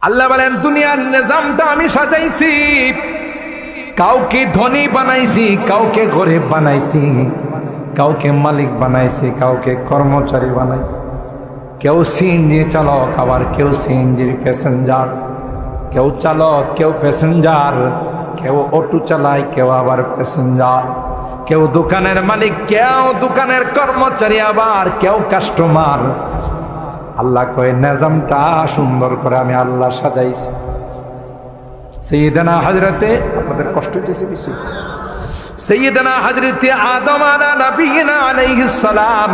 আল্লাহ বলেন দুনিয়ার নিজামটা আমি সাজাইছি, কাউকে ধনী বানাইছি, কাউকে গরিব বানাইছি, কাউকে মালিক বানাইছি, কাউকে কর্মচারী বানাইছি। কেউ সিএনজি চালক, আবার কেউ সিএনজির প্যাসেঞ্জার, কেউ চালক, কেউ প্যাসেঞ্জার, কেউ অটো চালায়, কেউ আবার প্যাসেঞ্জার, কেউ দোকানের মালিক, কেউ দোকানের কর্মচারী, আবার কেউ কাস্টমার। আল্লাহ কয় নিজামটা সুন্দর করে আমি আল্লাহ সাজাইছি। সাইয়েদনা হযরতে, আপনাদের কষ্ট হইতেছে বেশি, সাইয়েদনা হযরতে আদম আলা নবিয়িনা আলাইহিস সালাম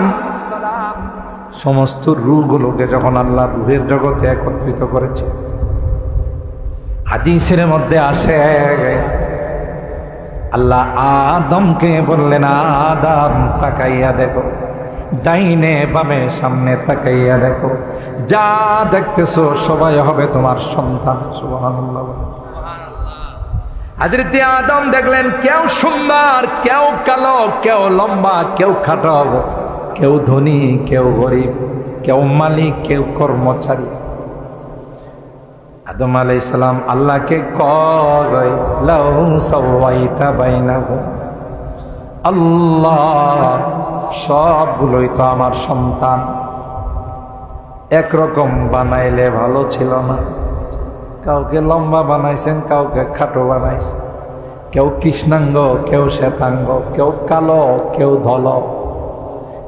সমস্ত রূহগুলোকে যখন আল্লাহ রূহের জগতে একত্রিত করেছে, হাদিসের মধ্যে আসে আল্লাহ আদমকে বললেন, আদম তাকাইয়া দেখো, ডাইনে বামে সামনে তাকাইয়া দেখো, যা দেখতেছো সবাই হবে তোমার সন্তান। সুবহানাল্লাহ। হযরত আদম দেখলেন কেউ সুন্দর, কেউ কালো, কেউ লম্বা, কেউ খাটো, কেউ ধনী, কেউ গরিব, কেউ মালিক, কেউ কর্মচারী। আদম আলাইহিস সালাম আল্লাহকে কয়, লাউ সাওয়াইতা বাইনাহুম, আল্লাহ সবগুলোই তো আমার সন্তান, একরকম বানাইলে ভালো ছিল না? কাউকে লম্বা বানাইছেন, কাউকে খাটো বানাইছেন, কেউ কৃষ্ণাঙ্গ, কেউ শ্বেতাঙ্গ, কেউ কালো, কেউ ধল,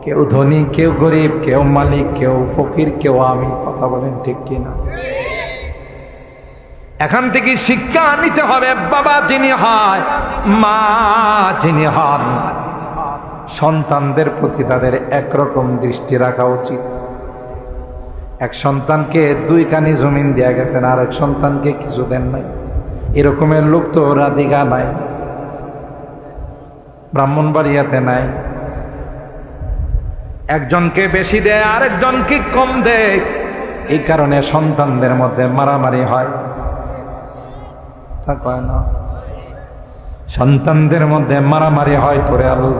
কেউ ধনী, কেউ গরিব, কেউ মালিক, কেউ ফকির, কেউ আমি। কথা বলেন ঠিক কিনা? এখান থেকে শিক্ষা নিতে হবে, বাবা যিনি হয়, মা যিনি হন, সন্তানদের প্রতি তাদের একরকম দৃষ্টি রাখা উচিত। এক সন্তানকে 2 কানি জমিন দেয়া গেছেন, আর এক সন্তানকে কিছু দেন নাই। এরকমের লোক তো রাধিকা নাই, ব্রাহ্মণবাড়িয়াতে নাই। একজনকে বেশি দেয়, আরেকজনকে কম দেয়। এই কারণে সন্তানদের মধ্যে মারামারি হয়, তা কয় না? সন্তানদের মধ্যে মারামারি হয়,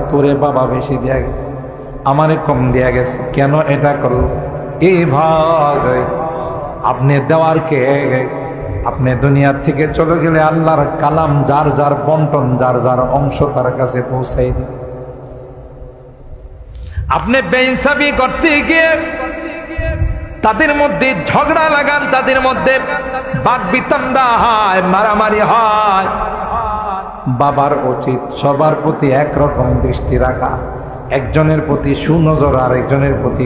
তোরে বাবা বেশি দেয়া গেছে, আমারে কম দেয়া গেছে, কেন এটা করলো? এই ভাগ আপনি দেওয়ার কে? আপনি দুনিয়ার থেকে চলে গেলে আল্লাহর কালাম যার যার বন্টন, যার যার অংশ তার কাছে পৌঁছাই দিন। আপনি বেইনসাফি করতে গিয়ে তাদের মধ্যে ঝগড়া লাগান, তাদের মধ্যে বাকবিতণ্ডা হয়, মারামারি হয়। বাবার উচিত সবার প্রতি একরকম দৃষ্টি রাখা, একজনের প্রতি সুনজর, আর একজনের প্রতি